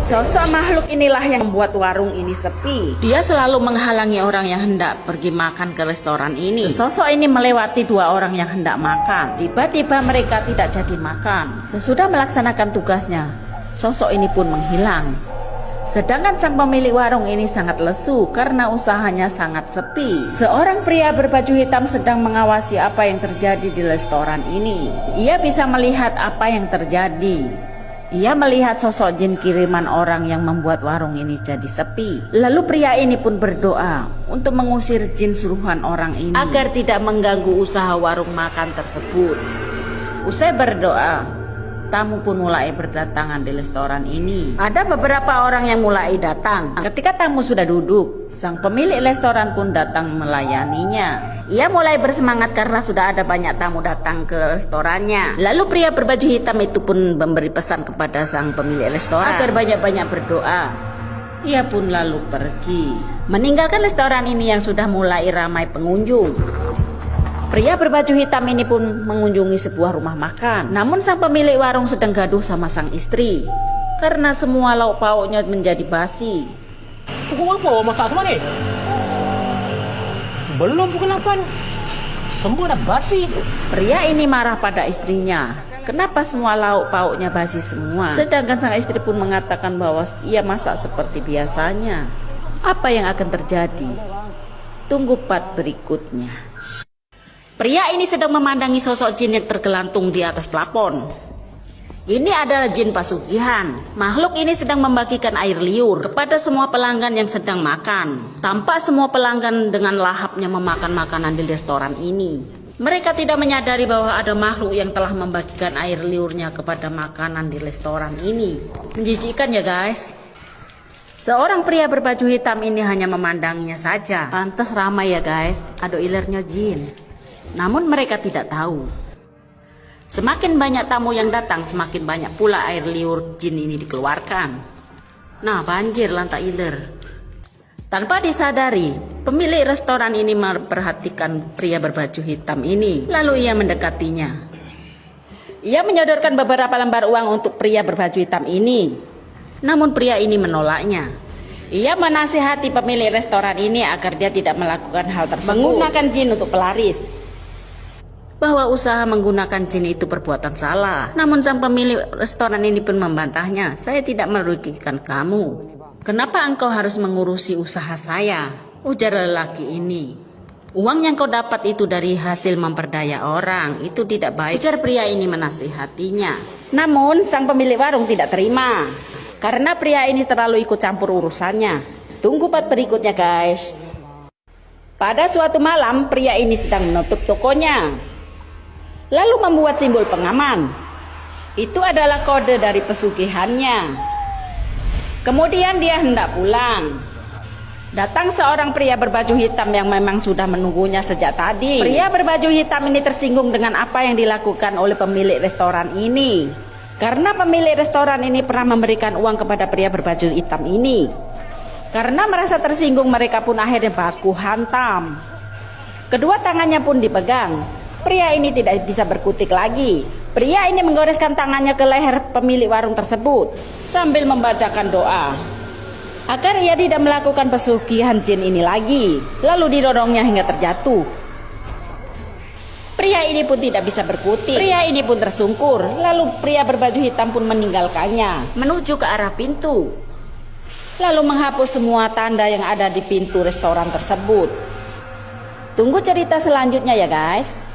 Sosok makhluk inilah yang membuat warung ini sepi. Dia selalu menghalangi orang yang hendak pergi makan ke restoran ini. Sosok ini melewati dua orang yang hendak makan. Tiba-tiba mereka tidak jadi makan. Sesudah melaksanakan tugasnya, sosok ini pun menghilang. Sedangkan sang pemilik warung ini sangat lesu karena usahanya sangat sepi. Seorang pria berbaju hitam sedang mengawasi apa yang terjadi di restoran ini. Ia bisa melihat apa yang terjadi. Ia melihat sosok jin kiriman orang yang membuat warung ini jadi sepi. Lalu pria ini pun berdoa untuk mengusir jin suruhan orang ini agar tidak mengganggu usaha warung makan tersebut. Usai berdoa, tamu pun mulai berdatangan di restoran ini. Ada beberapa orang yang mulai datang. Ketika tamu sudah duduk, sang pemilik restoran pun datang melayaninya. Ia mulai bersemangat karena sudah ada banyak tamu datang ke restorannya. Lalu pria berbaju hitam itu pun memberi pesan kepada sang pemilik restoran agar banyak-banyak berdoa. Ia pun lalu pergi, meninggalkan restoran ini yang sudah mulai ramai pengunjung. Pria berbaju hitam ini pun mengunjungi sebuah rumah makan. Namun sang pemilik warung sedang gaduh sama sang istri karena semua lauk pauknya menjadi basi. Pukul apa masak semua ni? Belum pukul 8. Semua dah basi. Pria ini marah pada istrinya. Kenapa semua lauk pauknya basi semua? Sedangkan sang istri pun mengatakan bahwa ia masak seperti biasanya. Apa yang akan terjadi? Tunggu part berikutnya. Pria ini sedang memandangi sosok jin yang tergelantung di atas plafon. Ini adalah jin pasugihan. Makhluk ini sedang membagikan air liur kepada semua pelanggan yang sedang makan. Tampak semua pelanggan dengan lahapnya memakan makanan di restoran ini. Mereka tidak menyadari bahwa ada makhluk yang telah membagikan air liurnya kepada makanan di restoran ini. Menjijikkan ya guys. Seorang pria berbaju hitam ini hanya memandanginya saja. Pantas ramai ya guys, ada ilernya jin. Namun mereka tidak tahu. Semakin banyak tamu yang datang, semakin banyak pula air liur jin ini dikeluarkan. Nah, banjir lantai iler. Tanpa disadari, pemilik restoran ini memperhatikan pria berbaju hitam ini. Lalu ia mendekatinya. Ia menyodorkan beberapa lembar uang untuk pria berbaju hitam ini. Namun pria ini menolaknya. Ia menasihati pemilik restoran ini agar dia tidak melakukan hal tersebut. Menggunakan jin untuk pelaris. Bahwa usaha menggunakan jin itu perbuatan salah. Namun sang pemilik restoran ini pun membantahnya. Saya tidak merugikan kamu. Kenapa engkau harus mengurusi usaha saya? Ujar lelaki ini. Uang yang kau dapat itu dari hasil memperdaya orang. Itu tidak baik. Ujar pria ini menasihatinya. Namun sang pemilik warung tidak terima. Karena pria ini terlalu ikut campur urusannya. Tunggu part berikutnya guys. Pada suatu malam pria ini sedang menutup tokonya. Lalu membuat simbol pengaman. Itu adalah kode dari pesugihannya. Kemudian dia hendak pulang. Datang seorang pria berbaju hitam yang memang sudah menunggunya sejak tadi. Pria berbaju hitam ini tersinggung dengan apa yang dilakukan oleh pemilik restoran ini. Karena pemilik restoran ini pernah memberikan uang kepada pria berbaju hitam ini. Karena merasa tersinggung, mereka pun akhirnya baku hantam. Kedua tangannya pun dipegang. Pria ini tidak bisa berkutik lagi. Pria ini menggoreskan tangannya ke leher pemilik warung tersebut sambil membacakan doa agar ia tidak melakukan pesugihan jin ini lagi. Lalu didorongnya hingga terjatuh. Pria ini pun tidak bisa berkutik. Pria ini pun tersungkur. Lalu pria berbaju hitam pun meninggalkannya menuju ke arah pintu. Lalu menghapus semua tanda yang ada di pintu restoran tersebut. Tunggu cerita selanjutnya ya guys.